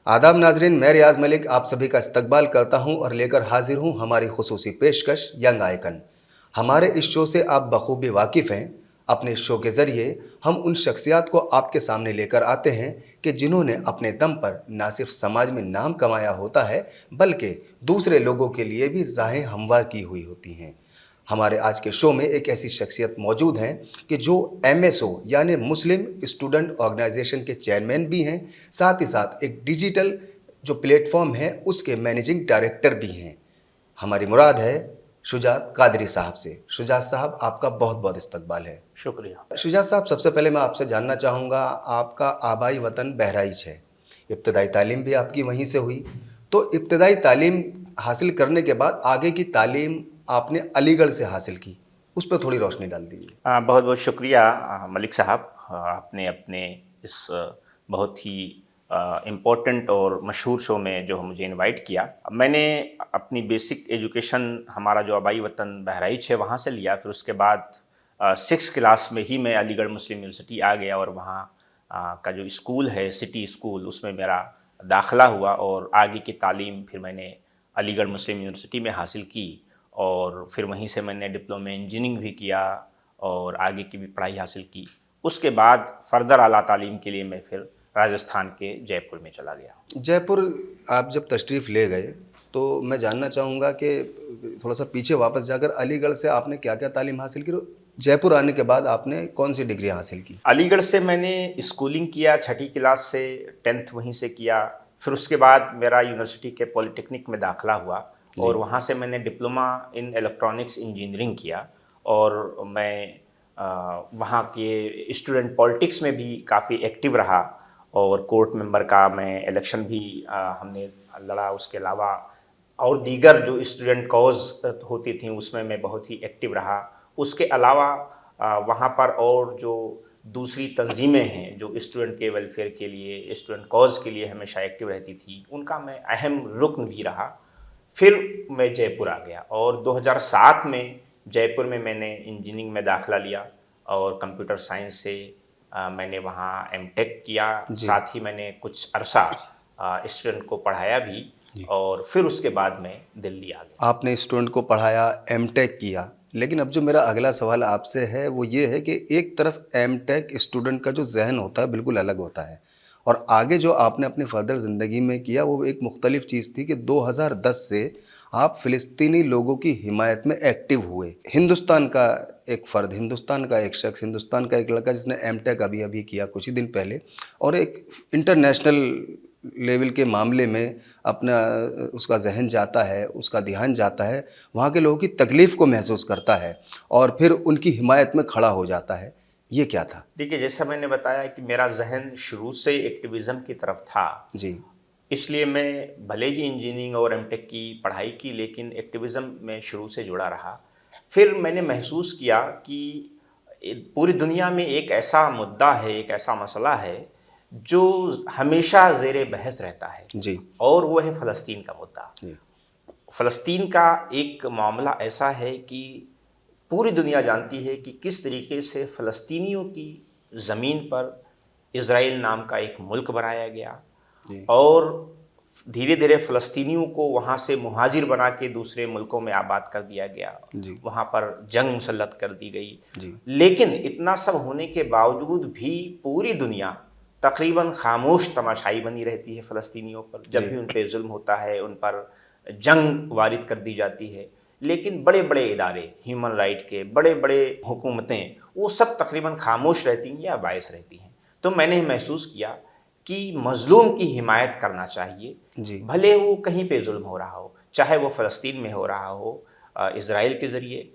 आदाब नाजरीन, मैं रियाज मलिक आप सभी का इस्तकबाल करता हूं और लेकर हाजिर हूं हमारी खुसूसी पेशकश यंग आइकन। हमारे इस शो से आप बखूबी वाकिफ़ हैं। अपने इस शो के ज़रिए हम उन शख्सियात को आपके सामने लेकर आते हैं कि जिन्होंने अपने दम पर ना सिर्फ समाज में नाम कमाया होता है, बल्कि दूसरे लोगों के लिए भी राहें हमवार की हुई होती हैं। हमारे आज के शो में एक ऐसी शख्सियत मौजूद हैं कि जो एमएसओ यानी मुस्लिम स्टूडेंट ऑर्गेनाइजेशन के चेयरमैन भी हैं, साथ ही साथ एक डिजिटल जो प्लेटफॉर्म है उसके मैनेजिंग डायरेक्टर भी हैं। हमारी मुराद है शुजात कादरी साहब से। शुजात साहब, आपका बहुत बहुत इस्तकबाल है। शुक्रिया। शुजात साहब, सबसे पहले मैं आपसे जानना चाहूँगा, आपका आबाई वतन बहराइच है, इब्तदाई तालीम भी आपकी वहीं से हुई, तो इब्तदाई तालीम हासिल करने के बाद आगे की तालीम आपने अलीगढ़ से हासिल की, उस पर थोड़ी रोशनी डाल दीजिए। बहुत बहुत शुक्रिया मलिक साहब, आपने अपने इस बहुत ही इम्पोर्टेंट और मशहूर शो में जो मुझे इनवाइट किया। मैंने अपनी बेसिक एजुकेशन हमारा जो आबाई वतन बहराइच है वहाँ से लिया। फिर उसके बाद 6 क्लास में ही मैं अलीगढ़ मुस्लिम यूनिवर्सिटी आ गया और वहाँ का जो स्कूल है सिटी स्कूल, उसमें मेरा दाखिला हुआ और आगे की तालीम फिर मैंने अलीगढ़ मुस्लिम यूनिवर्सिटी में हासिल की। और फिर वहीं से मैंने डिप्लोमा इंजीनियरिंग भी किया और आगे की भी पढ़ाई हासिल की। उसके बाद फर्दर आला तालीम के लिए मैं फिर राजस्थान के जयपुर में चला गया। जयपुर आप जब तशरीफ़ ले गए तो मैं जानना चाहूँगा कि थोड़ा सा पीछे वापस जाकर अलीगढ़ से आपने क्या क्या तालीम हासिल की, जयपुर आने के बाद आपने कौन सी डिग्री हासिल की? अलीगढ़ से मैंने स्कूलिंग किया, 6ठी क्लास से 10th वहीं से किया। फिर उसके बाद मेरा यूनिवर्सिटी के पॉलिटेक्निक में दाखिला हुआ और वहाँ से मैंने डिप्लोमा इन इलेक्ट्रॉनिक्स इंजीनियरिंग किया। और मैं वहाँ के स्टूडेंट पॉलिटिक्स में भी काफ़ी एक्टिव रहा और कोर्ट मेंबर का मैं इलेक्शन भी हमने लड़ा। उसके अलावा और दीगर जो स्टूडेंट कॉज होती थी उसमें मैं बहुत ही एक्टिव रहा। उसके अलावा वहाँ पर और जो दूसरी तंजीमें हैं जो स्टूडेंट के वेलफेयर के लिए, स्टूडेंट कॉज के लिए हमेशा एक्टिव रहती थी, उनका मैं अहम रुकन भी रहा। फिर मैं जयपुर आ गया और 2007 में जयपुर में मैंने इंजीनियरिंग में दाखिला लिया और कंप्यूटर साइंस से मैंने वहाँ एमटेक किया। साथ ही मैंने कुछ अरसा स्टूडेंट को पढ़ाया भी और फिर उसके बाद मैं दिल्ली आ गया। आपने स्टूडेंट को पढ़ाया, एमटेक किया, लेकिन अब जो मेरा अगला सवाल आपसे है वो ये है कि एक तरफ एमटेक स्टूडेंट का जो जहन होता है बिल्कुल अलग होता है, और आगे जो आपने अपनी फ़र्दर ज़िंदगी में किया वो एक मुख्तलिफ चीज़ थी कि 2010 से आप फ़िलिस्तीनी लोगों की हिमायत में एक्टिव हुए। हिंदुस्तान का एक फ़र्द, हिंदुस्तान का एक शख्स, हिंदुस्तान का एक लड़का जिसने एमटेक अभी अभी किया कुछ ही दिन पहले, और एक इंटरनेशनल लेवल के मामले में अपना उसका जहन जाता है, उसका ध्यान जाता है, वहाँ के लोगों की तकलीफ़ को महसूस करता है और फिर उनकी हिमायत में खड़ा हो जाता है। ये क्या था? देखिए, जैसा मैंने बताया कि मेरा जहन शुरू से एक्टिविज़म की तरफ था, जी। इसलिए मैं भले ही इंजीनियरिंग और एमटेक की पढ़ाई की लेकिन एक्टिविज़म में शुरू से जुड़ा रहा। फिर मैंने महसूस किया कि पूरी दुनिया में एक ऐसा मुद्दा है, एक ऐसा मसला है जो हमेशा ज़ेरे बहस रहता है जी। और वो है फ़लस्तीन का मुद्दा। जी। फ़लस्तीन का एक मामला ऐसा है कि पूरी दुनिया जानती है कि किस तरीके से फ़लस्तीनियों की ज़मीन पर इज़राइल नाम का एक मुल्क बनाया गया जी। और धीरे धीरे फ़लस्तीनियों को वहाँ से मुहाजिर बना के दूसरे मुल्कों में आबाद कर दिया गया। जी। वहाँ पर जंग मुसल्लत कर दी गई। जी। लेकिन इतना सब होने के बावजूद भी पूरी दुनिया तकरीबन खामोश तमाशाई बनी रहती है फ़लस्तीनियों पर। जब भी उन पर जुल्म होता है, उन पर जंग वारिद कर दी जाती है, लेकिन बड़े बड़े इदारे, ह्यूमन राइट के बड़े बड़े हुकूमतें, वो सब तकरीबन खामोश रहती हैं या बायस रहती हैं। तो मैंने महसूस किया कि मज़लूम की हिमायत करना चाहिए, जी। भले वो कहीं पे जुल्म हो रहा हो, चाहे वो फ़लस्तीन में हो रहा हो इज़राइल के ज़रिए,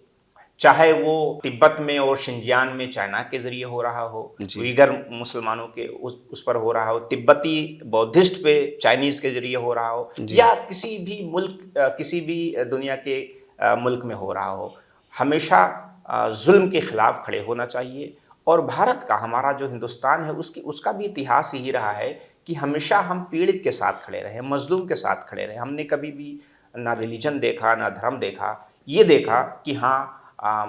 चाहे वो तिब्बत में और शिनजियांग में चाइना के ज़रिए हो रहा हो, उइगर मुसलमानों के उस पर हो रहा हो, तिब्बती बौद्धिस्ट पे चाइनीज़ के ज़रिए हो रहा हो, या किसी भी मुल्क किसी भी दुनिया के मुल्क में हो रहा हो, हमेशा जुल्म के ख़िलाफ़ खड़े होना चाहिए। और भारत का, हमारा जो हिंदुस्तान है, उसका भी इतिहास यही रहा है कि हमेशा हम पीड़ित के साथ खड़े रहे, मज़लूम के साथ खड़े रहे। हमने कभी भी ना रिलीजन देखा, ना धर्म देखा, ये देखा कि हाँ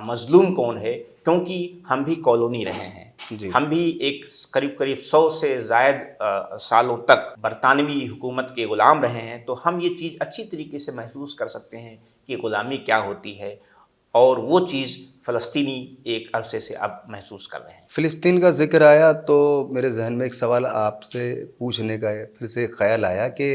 मज़लूम कौन है, क्योंकि हम भी कॉलोनी रहे हैं। जी। हम भी एक करीब करीब 100 से ज़ायद सालों तक बरतानवी हुकूमत के ग़ुलाम रहे हैं, तो हम ये चीज़ अच्छी तरीके से महसूस कर सकते हैं कि ग़ुलामी क्या होती है, और वो चीज़ फ़लस्तीनी एक अरसे से अब महसूस कर रहे हैं। फ़िलिस्तीन का ज़िक्र आया तो मेरे ज़हन में एक सवाल आपसे पूछने का फिर से ख़्याल आया कि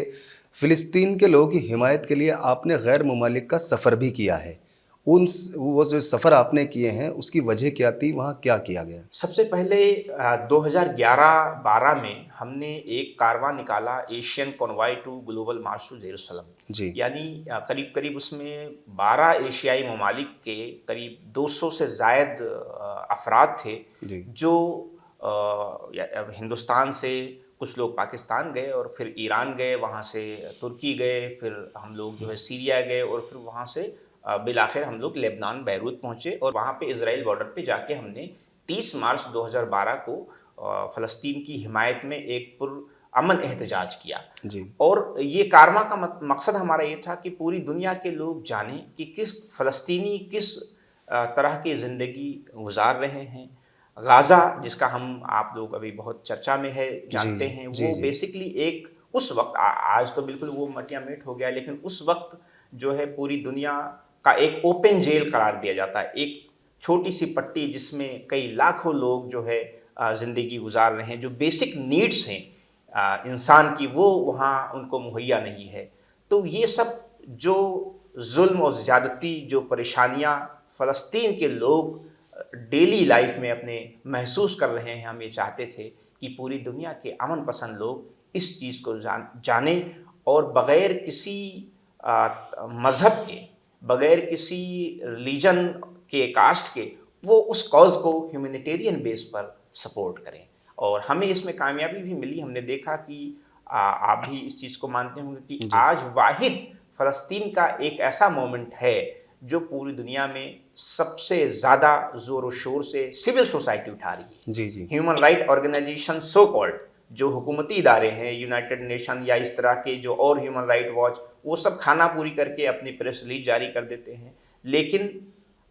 फ़िलिस्तीन के लोगों की हिमायत के लिए आपने गैर ममालिक का सफ़र भी किया है। वो जो सफ़र आपने किए हैं उसकी वजह क्या थी? वहाँ क्या किया गया? सबसे पहले 2011-12 में हमने एक कारवां निकाला, Asian convoy to global march to Jerusalem. जी, यानी करीब करीब उसमें 12 एशियाई ममालिक के करीब 200 से ज़ायद अफराद थे, जी, जो हिंदुस्तान से कुछ लोग पाकिस्तान गए और फिर ईरान गए, वहाँ से तुर्की गए, फिर हम लोग जो है सीरिया गए, और फिर वहाँ से बिलाखिर हम लोग लेबनान बैरूत पहुँचे, और वहाँ पे इजराइल बॉर्डर पे जाके हमने 30 मार्च 2012 को फ़लस्तीन की हिमायत में एक पुरअमन एहतजाज किया। जी, और ये कारवां का मकसद हमारा ये था कि पूरी दुनिया के लोग जानें कि फ़लस्तीनी किस तरह की ज़िंदगी गुजार रहे हैं। गाज़ा, जिसका आप लोग अभी बहुत चर्चा में है, जी, जानते हैं, जी, वो जी, बेसिकली एक उस वक्त आज तो बिल्कुल वो मटिया मेट हो गया, लेकिन उस वक्त जो है पूरी दुनिया का एक ओपन जेल करार दिया जाता है। एक छोटी सी पट्टी जिसमें कई लाखों लोग जो है ज़िंदगी गुजार रहे हैं, जो बेसिक नीड्स हैं इंसान की, वो वहाँ उनको मुहैया नहीं है। तो ये सब जो जुल्म और ज़्यादती, जो परेशानियाँ फ़लस्तीन के लोग डेली लाइफ में अपने महसूस कर रहे हैं, हम ये चाहते थे कि पूरी दुनिया के अमन पसंद लोग इस चीज़ को जानें, और बग़ैर किसी मज़हब के, बग़ैर किसी रिलीजन के, कास्ट के, वो उस कॉज़ को ह्यूमैनिटेरियन बेस पर सपोर्ट करें। और हमें इसमें कामयाबी भी मिली। हमने देखा कि आप भी इस चीज़ को मानते होंगे कि जी, आज वाहिद फ़लस्तीन का एक ऐसा मोमेंट है जो पूरी दुनिया में सबसे ज़्यादा ज़ोर शोर से सिविल सोसाइटी उठा रही है। जी, जी, human right organisation so called, जो हुकूमती इदारे हैं, यूनाइटेड नेशन या इस तरह के जो और ह्यूमन राइट वॉच, वो सब खाना पूरी करके अपनी प्रेस रिलीज जारी कर देते हैं। लेकिन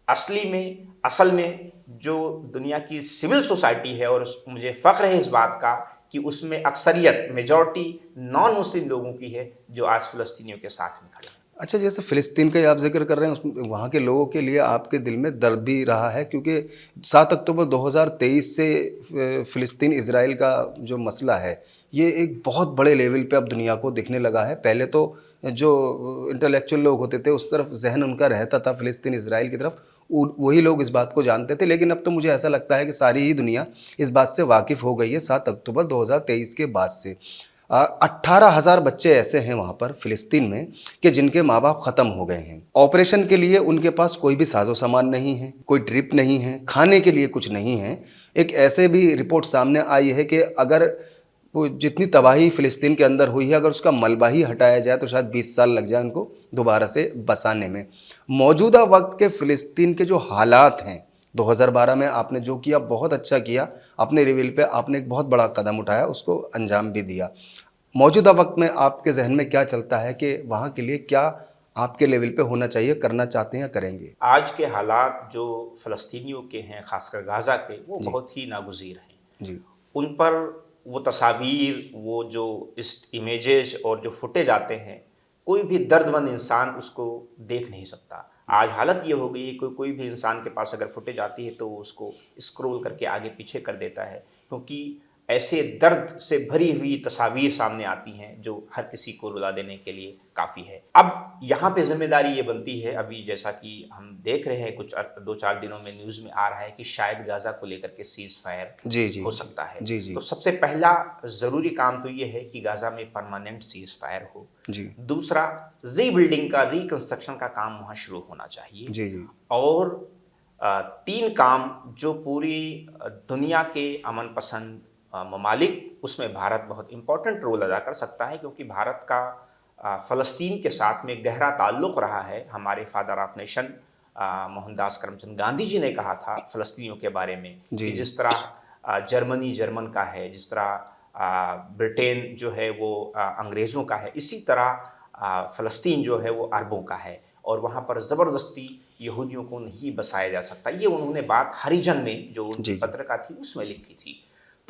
असल में जो दुनिया की सिविल सोसाइटी है, और मुझे फ़ख्र है इस बात का कि उसमें अक्सरियत, मेजॉरिटी नॉन मुस्लिम लोगों की है, जो आज फ़लस्तीनियों के साथ में खड़े हैं। अच्छा, जैसे फ़िलिस्तीन का ही आप ज़िक्र कर रहे हैं, वहाँ के लोगों के लिए आपके दिल में दर्द भी रहा है, क्योंकि 7 अक्टूबर 2023 से फ़िलिस्तीन इज़राइल का जो मसला है, ये एक बहुत बड़े लेवल पे अब दुनिया को दिखने लगा है। पहले तो जो इंटेलेक्चुअल लोग होते थे, उस तरफ ज़हन उनका रहता था फ़िलिस्तीन इज़राइल की तरफ, वही लोग इस बात को जानते थे। लेकिन अब तो मुझे ऐसा लगता है कि सारी ही दुनिया इस बात से वाकिफ़ हो गई है 7 अक्टूबर 2023 के बाद से। 18,000 बच्चे ऐसे हैं वहाँ पर फ़िलिस्तीन में कि जिनके माँ बाप ख़त्म हो गए हैं। ऑपरेशन के लिए उनके पास कोई भी साज़ो सामान नहीं है, कोई ड्रिप नहीं है, खाने के लिए कुछ नहीं है। एक ऐसे भी रिपोर्ट सामने आई है कि अगर वो जितनी तबाही फ़िलिस्तीन के अंदर हुई है, अगर उसका मलबा ही हटाया जाए तो शायद 20 साल लग जाए उनको दोबारा से बसाने में। मौजूदा वक्त के फ़िलिस्तीन के जो हालात हैं, 2012 में आपने जो किया बहुत अच्छा किया, अपने लेवल पे आपने एक बहुत बड़ा कदम उठाया, उसको अंजाम भी दिया। मौजूदा वक्त में आपके जहन में क्या चलता है कि वहाँ के लिए क्या आपके लेवल पे होना चाहिए, करना चाहते हैं या करेंगे? आज के हालात जो फ़लस्तीनियों के हैं, ख़ासकर गाज़ा के, वो जी, बहुत ही नागुज़ीर हैं। जी, उन पर वो तस्वीर, वो जो इस इमेजेस और जो फुटेज आते हैं, कोई भी दर्दमंद इंसान उसको देख नहीं सकता। आज हालत ये हो गई है कि कोई भी इंसान के पास अगर फुटेज आती है तो वो उसको स्क्रॉल करके आगे पीछे कर देता है, क्योंकि ऐसे दर्द से भरी हुई तस्वीर सामने आती हैं जो हर किसी को रुला देने के लिए काफ़ी है। अब यहाँ पे ज़िम्मेदारी ये बनती है, अभी जैसा कि हम देख रहे हैं, कुछ 2-4 दिनों में न्यूज़ में आ रहा है कि शायद गाज़ा को लेकर के सीज़ फायर जी, जी, हो सकता है। जी, जी, तो सबसे पहला ज़रूरी काम तो ये है कि गाज़ा में परमानेंट सीज़ फायर हो। जी, दूसरा, रीबिल्डिंग का, रिकंस्ट्रक्शन का काम वहाँ शुरू होना चाहिए। जी, जी, और 3 काम जो पूरी दुनिया के अमन पसंद ममालिक, उसमें भारत बहुत इम्पोर्टेंट रोल अदा कर सकता है, क्योंकि भारत का फ़लस्तीन के साथ में गहरा ताल्लुक़ रहा है। हमारे father of nation Mohandas Karamchand Gandhi ji ने कहा था फ़लस्तीनियों के बारे में कि जी, जिस तरह जर्मनी जर्मन का है, जिस तरह ब्रिटेन जो है वो अंग्रेज़ों का है, इसी तरह फ़लस्तीन जो है वो अरबों का है। और वहाँ पर ज़बरदस्ती यहूदियों को नहीं बसाया जा सकता। ये उन्होंने बात हरिजन में जो उनकी जी, जी। पत्रिका थी उसमें लिखी थी।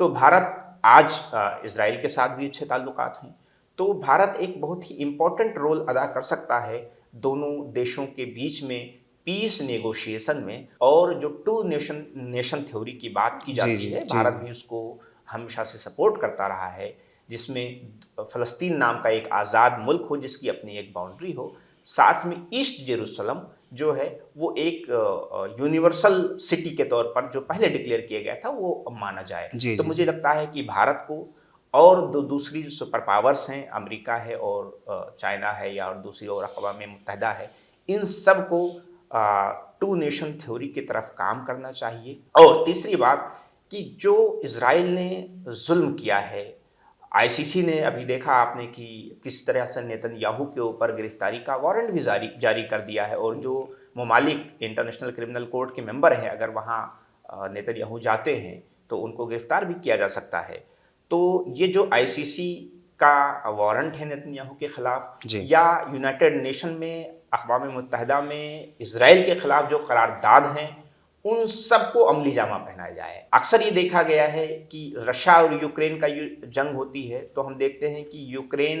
तो भारत आज इजराइल के साथ भी अच्छे ताल्लुकात हैं, तो भारत एक बहुत ही इम्पोर्टेंट रोल अदा कर सकता है दोनों देशों के बीच में पीस नेगोशिएशन में। और जो टू नेशन थ्योरी की बात की जी, जाती जी, है, जी। भारत भी उसको हमेशा से सपोर्ट करता रहा है, जिसमें फ़लस्तीन नाम का एक आज़ाद मुल्क हो जिसकी अपनी एक बाउंड्री हो, साथ में ईस्ट जेरूसलम जो है वो एक यूनिवर्सल सिटी के तौर पर जो पहले डिक्लेयर किया गया था वो माना जाए। जी, तो जी, मुझे जी। लगता है कि भारत को और दूसरी सुपर पावर्स हैं, अमेरिका है और चाइना है या और दूसरी और अक़वाम मुत्तहिदा है, इन सब को टू नेशन थ्योरी की तरफ काम करना चाहिए। और तीसरी बात कि जो इजराइल ने जुल्म किया है, आईसीसी ने अभी देखा आपने कि किस तरह से नेतन्याहू के ऊपर गिरफ्तारी का वारंट भी जारी कर दिया है, और जो ममालिक इंटरनेशनल क्रिमिनल कोर्ट के मेंबर हैं, अगर वहाँ नेतन्याहू जाते हैं तो उनको गिरफ्तार भी किया जा सकता है। तो ये जो आईसीसी का वारंट है नेतन्याहू के खिलाफ, जी। या यूनाइटेड नेशन में अक़वाम मुत्तहिदा में इजराइल के खिलाफ जो करारदाद हैं, उन सबको अमली जामा पहनाया जाए। अक्सर ये देखा गया है कि रशिया और यूक्रेन का जंग होती है तो हम देखते हैं कि यूक्रेन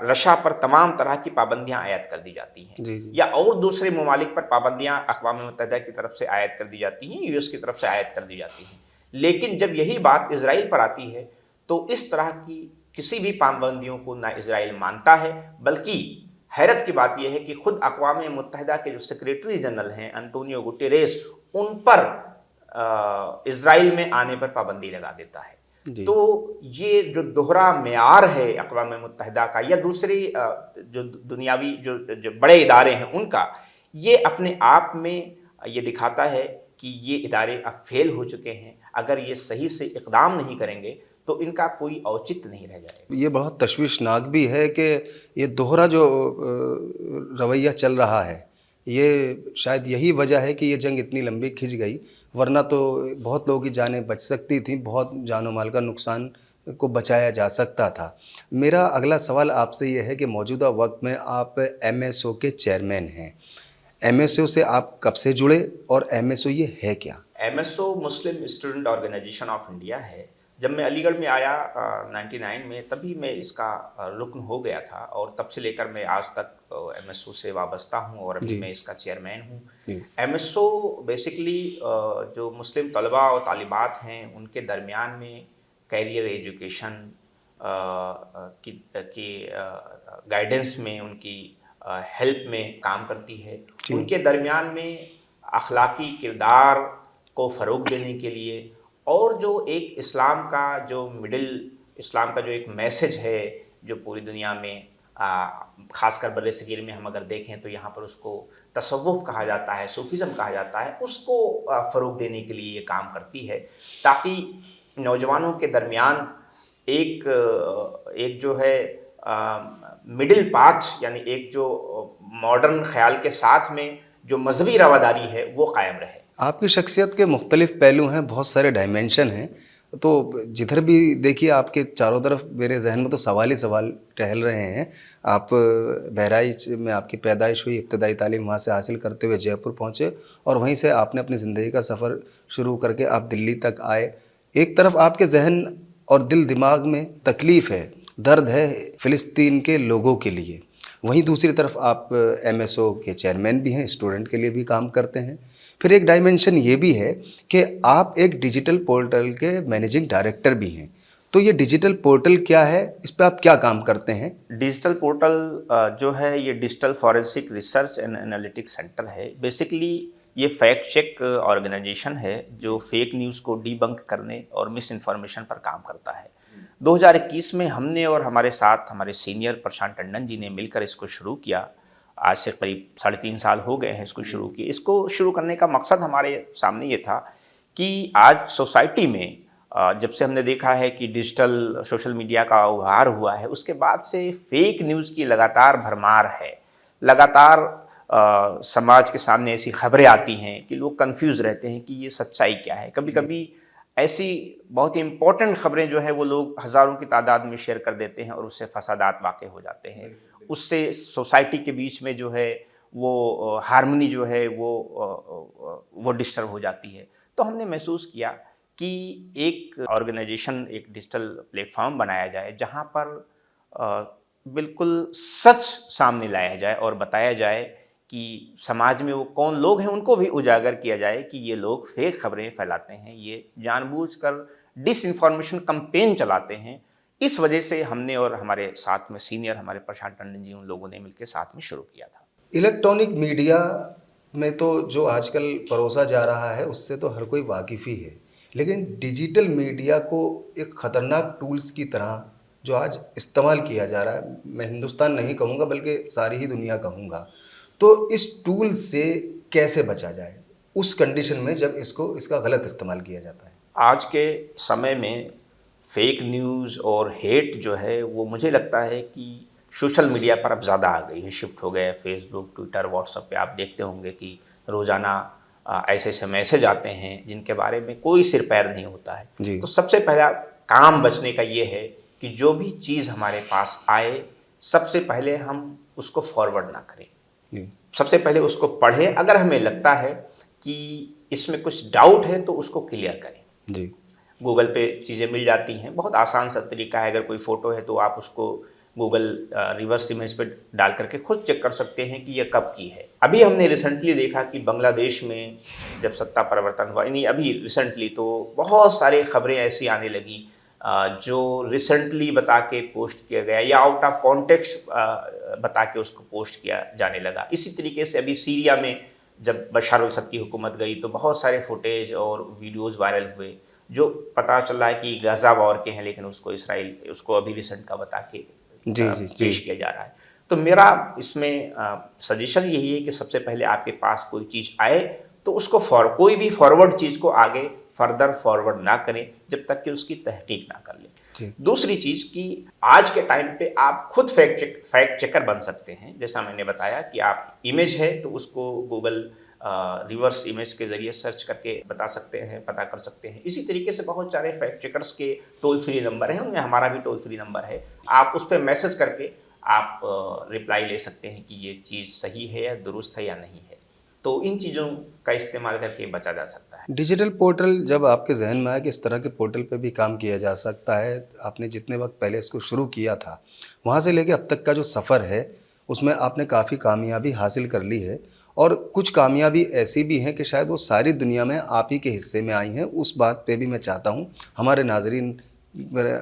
रशिया पर तमाम तरह की पाबंदियां आयद कर दी जाती हैं, जी, जी। या और दूसरे ममालिक पर पाबंदियां अक़वाम मुत्तहिदा की तरफ से आयद कर दी जाती हैं, यूएस की तरफ से आयद कर दी जाती हैं। लेकिन जब यही बात इजराइल पर आती है तो इस तरह की किसी भी पाबंदियों को ना इजराइल मानता है, बल्कि हैरत की बात यह है कि खुद अक़वाम मुत्तहिदा के जो सेक्रेटरी जनरल हैं अंटोनियो गुटेरेस, उन पर इजराइल में आने पर पाबंदी लगा देता है। जी। तो ये जो दोहरा मेयार है अक़वाम मुत्तहिदा का या दूसरी जो दुनियावी जो बड़े इदारे हैं उनका, ये अपने आप में ये दिखाता है कि ये इदारे अब फेल हो चुके हैं। अगर ये सही से इक़दाम नहीं करेंगे तो इनका कोई औचित्य नहीं रह जाएगा। ये बहुत तशवीशनाक भी है कि ये दोहरा जो रवैया चल रहा है, ये शायद यही वजह है कि ये जंग इतनी लंबी खिंच गई, वरना तो बहुत लोगों की जानें बच सकती थी, बहुत जानो माल का नुकसान को बचाया जा सकता था। मेरा अगला सवाल आपसे ये है कि मौजूदा वक्त में आप एमएसओ के चेयरमैन हैं। एमएसओ से आप कब से जुड़े और एमएसओ ये है क्या? MSO Muslim student organisation of India है। जब मैं अलीगढ़ में आया 99 में, तभी मैं इसका रुकन हो गया था, और तब से लेकर मैं आज तक एमएसओ से वाबस्ता हूँ और अभी जी। मैं इसका चेयरमैन हूँ। जी। एमएसओ बेसिकली जो मुस्लिम तलबा और तालिबात हैं उनके दरमियान में कैरियर एजुकेशन की गाइडेंस में, उनकी हेल्प में काम करती है। जी। उनके दरमियान में अखलाकी किरदार को फ़रोग़ देने के लिए, और जो एक इस्लाम का जो एक मैसेज है जो पूरी दुनिया में ख़ासकर बर्रे सगीर में हम अगर देखें तो यहाँ पर उसको तसव्वुफ़ कहा जाता है, सूफ़िज़्म कहा जाता है, उसको फ़रोग़ देने के लिए ये काम करती है, ताकि नौजवानों के दरमियान एक जो है मिडिल पाथ, यानी एक जो मॉडर्न ख़याल के साथ में जो मजहबी रवादारी है वो कायम रहे। आपकी शख्सियत के मुख्तलिफ़ पहलू हैं, बहुत सारे डायमेंशन हैं, तो जिधर भी देखिए आपके चारों तरफ मेरे जहन में तो सवाल ही सवाल टहल रहे हैं। आप बहराइच में आपकी पैदाइश हुई, इब्तदाई तालीम वहाँ से हासिल करते हुए जयपुर पहुँचे और वहीं से आपने अपनी ज़िंदगी का सफ़र शुरू करके आप दिल्ली तक आए। एक तरफ आपके जहन और दिल दिमाग में तकलीफ़ है, दर्द है फ़िलिस्तीन के लोगों के लिए, वहीं दूसरी तरफ आप एमएसओ के चेयरमैन भी हैं, स्टूडेंट के लिए भी काम करते हैं। फिर एक डायमेंशन ये भी है कि आप एक डिजिटल पोर्टल के मैनेजिंग डायरेक्टर भी हैं। तो ये डिजिटल पोर्टल क्या है, इस पे आप क्या काम करते हैं? डिजिटल पोर्टल जो है ये digital forensic research and analytics centre है। बेसिकली ये फैक्ट चेक ऑर्गेनाइजेशन है जो फेक न्यूज़ को डीबंक करने और मिस इन्फॉर्मेशन पर काम करता है। 2021 में हमने और हमारे साथ हमारे सीनियर प्रशांत टंडन जी ने मिलकर इसको शुरू किया। आज से करीब 3.5 साल हो गए हैं इसको शुरू किए। इसको शुरू करने का मकसद हमारे सामने ये था कि आज सोसाइटी में जब से हमने देखा है कि डिजिटल सोशल मीडिया का उभार हुआ है, उसके बाद से फेक न्यूज़ की लगातार भरमार है। लगातार समाज के सामने ऐसी खबरें आती हैं कि लोग कंफ्यूज रहते हैं कि ये सच्चाई क्या है। कभी कभी ऐसी बहुत ही इम्पोर्टेंट खबरें जो है वो लोग हज़ारों की तादाद में शेयर कर देते हैं और उससे फसादात वाक़े हो जाते हैं। उससे सोसाइटी के बीच में जो है वो हार्मनी जो है वो डिस्टर्ब हो जाती है। तो हमने महसूस किया कि एक ऑर्गेनाइजेशन, एक डिजिटल प्लेटफॉर्म बनाया जाए जहाँ पर बिल्कुल सच सामने लाया जाए और बताया जाए कि समाज में वो कौन लोग हैं, उनको भी उजागर किया जाए कि ये लोग फेक खबरें फैलाते हैं, ये जानबूझकर डिसइंफॉर्मेशन कैंपेन चलाते हैं। इस वजह से हमने और हमारे साथ में सीनियर हमारे प्रशांत टंडन जी, उन लोगों ने मिलकर साथ में शुरू किया था। इलेक्ट्रॉनिक मीडिया में तो जो आजकल परोसा जा रहा है उससे तो हर कोई वाकिफ़ ही है, लेकिन डिजिटल मीडिया को एक ख़तरनाक टूल्स की तरह जो आज इस्तेमाल किया जा रहा है, मैं हिंदुस्तान नहीं कहूँगा बल्कि सारी ही दुनिया कहूँगा, तो इस टूल से कैसे बचा जाए उस कंडीशन में जब इसका गलत इस्तेमाल किया जाता है? आज के समय में फेक न्यूज़ और हेट जो है वो मुझे लगता है कि सोशल मीडिया पर अब ज़्यादा आ गई है, शिफ्ट हो गए हैं। फेसबुक, ट्विटर, व्हाट्सएप पे आप देखते होंगे कि रोज़ाना ऐसे ऐसे मैसेज आते हैं जिनके बारे में कोई सिर पैर नहीं होता है। जी। तो सबसे पहला काम बचने का ये है कि जो भी चीज़ हमारे पास आए, सबसे पहले हम उसको फॉरवर्ड ना करें। जी। सबसे पहले उसको पढ़ें, अगर हमें लगता है कि इसमें कुछ डाउट है तो उसको क्लियर करें। जी। गूगल पे चीज़ें मिल जाती हैं, बहुत आसान सा तरीका है। अगर कोई फ़ोटो है तो आप उसको गूगल रिवर्स इमेज पे डाल करके खुद चेक कर सकते हैं कि ये कब की है। अभी हमने रिसेंटली देखा कि बांग्लादेश में जब सत्ता परिवर्तन हुआ, नहीं अभी रिसेंटली, तो बहुत सारी खबरें ऐसी आने लगी जो रिसेंटली बता के पोस्ट किया गया या आउट ऑफ कॉन्टेक्स्ट बता के उसको पोस्ट किया जाने लगा। इसी तरीके से अभी सीरिया में जब बशर अल-असद की हुकूमत गई तो बहुत सारे फुटेज और वीडियोज़ वायरल हुए, जो पता चला है कि गाज़ा वॉर के हैं, लेकिन उसको इसराइल उसको अभी रिसेंट का बता के जी, जी, जी। पेश किया जा रहा है। तो मेरा इसमें सजेशन यही है कि सबसे पहले आपके पास कोई चीज़ आए तो उसको कोई भी फॉरवर्ड चीज़ को आगे फर्दर फॉरवर्ड ना करें जब तक कि उसकी तहकीक ना कर लें। जी। दूसरी चीज़ कि आज के टाइम पे आप खुद फैक्ट चेकर बन सकते हैं। जैसा मैंने बताया कि आप इमेज है तो उसको गूगल रिवर्स इमेज के ज़रिए सर्च करके बता सकते हैं, पता कर सकते हैं। इसी तरीके से बहुत सारे फैक्ट चेकर्स के टोल फ्री नंबर हैं, उनमें हमारा भी टोल फ्री नंबर है। आप उस पर मैसेज करके आप रिप्लाई ले सकते हैं कि ये चीज़ सही है या दुरुस्त है या नहीं है। तो इन चीज़ों का इस्तेमाल करके बचा जा सकता है। डिजिटल पोर्टल जब आपके जहन में आया कि इस तरह के पोर्टल पे भी काम किया जा सकता है, आपने जितने वक्त पहले इसको शुरू किया था, वहाँ से लेके अब तक का जो सफ़र है, उसमें आपने काफ़ी कामयाबी हासिल कर ली है और कुछ कामयाबी ऐसी भी हैं कि शायद वो सारी दुनिया में आप ही के हिस्से में आई हैं। उस बात पे भी मैं चाहता हूँ हमारे नाज़रीन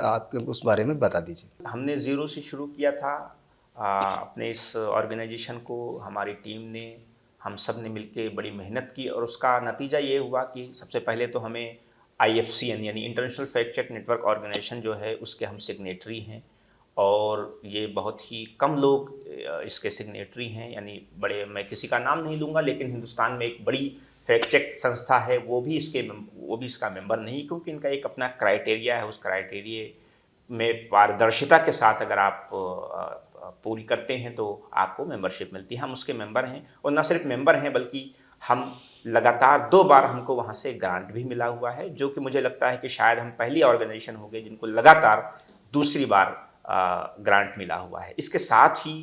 आप उस बारे में बता दीजिए। हमने ज़ीरो से शुरू किया था अपने इस ऑर्गेनाइजेशन को। हमारी टीम ने, हम सब ने मिलके बड़ी मेहनत की और उसका नतीजा ये हुआ कि सबसे पहले तो हमें IFCN यानी international fact check network organisation जो है उसके हम सिग्नेटरी हैं, और ये बहुत ही कम लोग इसके सिग्नेटरी हैं। यानी बड़े, मैं किसी का नाम नहीं लूँगा, लेकिन हिंदुस्तान में एक बड़ी फैक्ट चेक संस्था है, वो भी इसका मेंबर नहीं, क्योंकि इनका एक अपना क्राइटेरिया है। उस क्राइटेरिया में पारदर्शिता के साथ अगर आप पूरी करते हैं तो आपको मेंबरशिप मिलती है। हम उसके मेंबर हैं, और न सिर्फ मेंबर हैं बल्कि हम लगातार 2 बार हमको वहाँ से ग्रांट भी मिला हुआ है, जो कि मुझे लगता है कि शायद हम पहली ऑर्गेनाइजेशन हो गए जिनको लगातार दूसरी बार ग्रांट मिला हुआ है। इसके साथ ही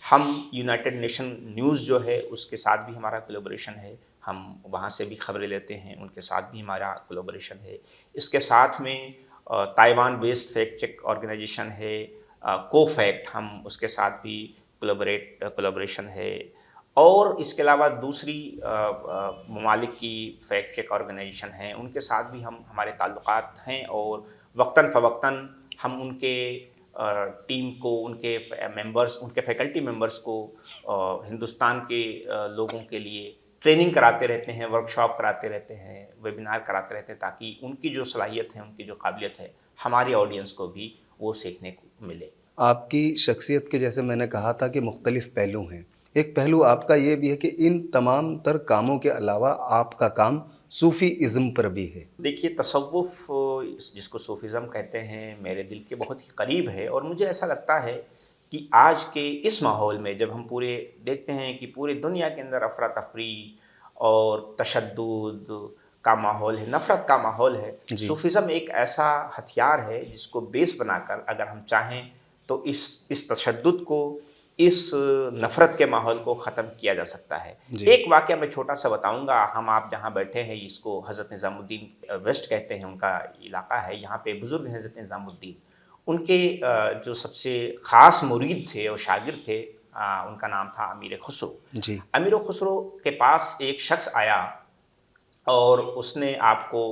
हम यूनाइटेड नेशन न्यूज़ जो है उसके साथ भी हमारा कोलैबोरेशन है। हम वहाँ से भी खबरें लेते हैं, उनके साथ भी हमारा कोलैबोरेशन है। इसके साथ में Taiwan based fact check organisation है कोफैक्ट, हम उसके साथ भी कोलैबोरेशन है। और इसके अलावा दूसरी ममालिक की फैक्ट चेक ऑर्गेनाइजेशन हैं, उनके साथ भी हमारे ताल्लुकात हैं, और वक्तन फ़वक्तन हम उनके टीम को, उनके मेंबर्स, उनके फैकल्टी मेंबर्स को हिंदुस्तान के लोगों के लिए ट्रेनिंग कराते रहते हैं, वर्कशॉप कराते रहते हैं, वेबिनार कराते रहते हैं, ताकि उनकी जो सलाहियत है, उनकी जो काबिलियत है, हमारी ऑडियंस को भी वो सीखने को मिले। आपकी शख्सियत के जैसे मैंने कहा था कि मुख्तलिफ़ पहलू हैं। एक पहलू आपका ये भी है कि इन तमाम तर कामों के अलावा आपका काम सूफ़ीइज़्म पर भी है। देखिए, तसव्वुफ़ जिसको सूफ़िज़्म कहते हैं, मेरे दिल के बहुत ही करीब है, और मुझे ऐसा लगता है कि आज के इस माहौल में जब हम पूरे देखते हैं कि पूरी दुनिया के अंदर अफ़रा-तफ़री और तशद्दुद का माहौल है, नफ़रत का माहौल है, जी। सूफ़िज़्म एक ऐसा हथियार है जिसको बेस बनाकर अगर हम चाहें तो इस तशद्दुद को इस नफ़रत के माहौल को ख़त्म किया जा सकता है। जी। एक वाक़या मैं छोटा सा बताऊंगा। हम आप जहाँ बैठे हैं, इसको हज़रत निज़ामुद्दीन वेस्ट कहते हैं, उनका इलाका है। यहाँ पे बुज़ुर्ग हैं हज़रत निज़ामुद्दीन। उनके जो सबसे ख़ास मुरीद थे और शागिर्द थे, उनका नाम था अमीर खुसरो। जी। अमीर खुसरो के पास एक शख्स आया और उसने आपको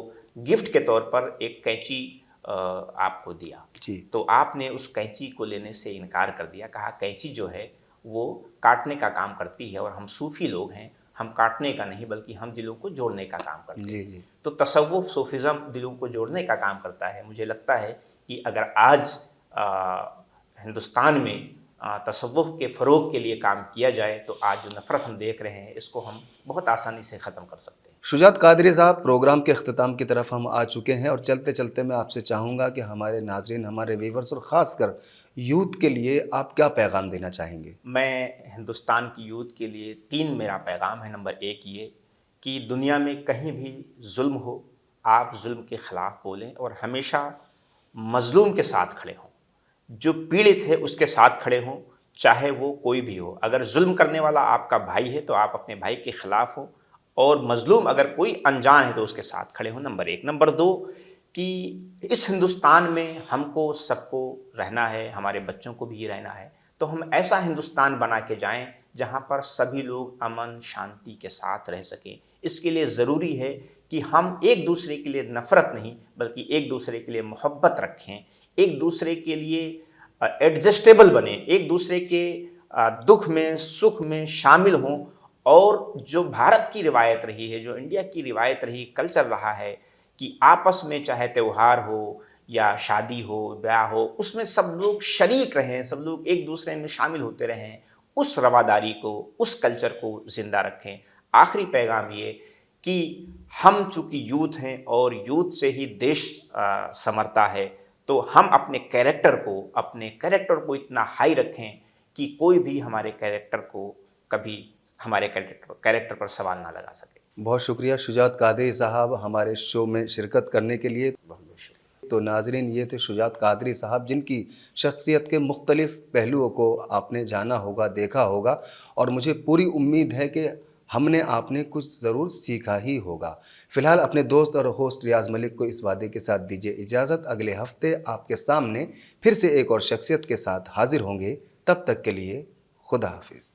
गिफ्ट के तौर पर एक कैंची आपको दिया। जी। तो आपने उस कैंची को लेने से इनकार कर दिया। कहा कैंची जो है वो काटने का काम करती है और हम सूफ़ी लोग हैं, हम काटने का नहीं बल्कि हम दिलों को जोड़ने का काम करते जी। हैं। जी। तो तसव्वुफ़ सूफ़िज़्म दिलों को जोड़ने का काम करता है। मुझे लगता है कि अगर आज हिंदुस्तान में तसव्वुफ़ के फ़रोग़ के लिए काम किया जाए तो आज जो नफ़रत हम देख रहे हैं इसको हम बहुत आसानी से ख़त्म कर सकते हैं। शुजात कादरी साहब, प्रोग्राम के अख्ताम की तरफ हम आ चुके हैं और चलते चलते मैं आपसे चाहूँगा कि हमारे नाज़रीन, हमारे व्यूअर्स और ख़ासकर यूथ के लिए आप क्या पैगाम देना चाहेंगे? मैं हिंदुस्तान की यूथ के लिए 3 मेरा पैगाम है। नंबर 1 ये कि दुनिया में कहीं भी जुल्म हो, आप जुल्म के ख़िलाफ़ बोलें और हमेशा मज़लूम के साथ खड़े हों। जो पीड़ित है उसके साथ खड़े हों, चाहे वो कोई भी हो। अगर जुल्म करने वाला आपका भाई है तो आप अपने भाई के ख़िलाफ़ हो, और मज़लूम अगर कोई अनजान है तो उसके साथ खड़े हों। नंबर 1। नंबर 2 कि इस हिंदुस्तान में हमको सबको रहना है, हमारे बच्चों को भी रहना है। तो हम ऐसा हिंदुस्तान बना के जाएं जहां पर सभी लोग अमन शांति के साथ रह सकें। इसके लिए ज़रूरी है कि हम एक दूसरे के लिए नफ़रत नहीं बल्कि एक दूसरे के लिए मोहब्बत रखें, एक दूसरे के लिए एडजस्टेबल बने, एक दूसरे के दुख में सुख में शामिल हों। और जो भारत की रिवायत रही है, जो इंडिया की रिवायत रही, कल्चर रहा है कि आपस में चाहे त्यौहार हो या शादी हो, ब्याह हो, उसमें सब लोग शरीक रहें, सब लोग एक दूसरे में शामिल होते रहें, उस रवादारी को, उस कल्चर को ज़िंदा रखें। आखिरी पैगाम ये कि हम चूँकि यूथ हैं और यूथ से ही देश संवरता है, तो हम अपने कैरेक्टर को इतना हाई रखें कि कोई भी हमारे कैरेक्टर को कभी हमारे कैरेक्टर पर सवाल ना लगा सके। बहुत शुक्रिया शुजात कादरी साहब हमारे शो में शिरकत करने के लिए। बहुत बहुत शुक्रिया। तो नाजरीन, ये थे शुजात कादरी साहब, जिनकी शख्सियत के मुख्तलिफ़ पहलुओं को आपने जाना होगा, देखा होगा, और मुझे पूरी उम्मीद है कि हमने आपने कुछ ज़रूर सीखा ही होगा। फ़िलहाल अपने दोस्त और होस्ट रियाज़ मलिक को इस वादे के साथ दीजिए इजाज़त। अगले हफ्ते आपके सामने फिर से एक और शख्सियत के साथ हाजिर होंगे। तब तक के लिए खुदा हाफिज़।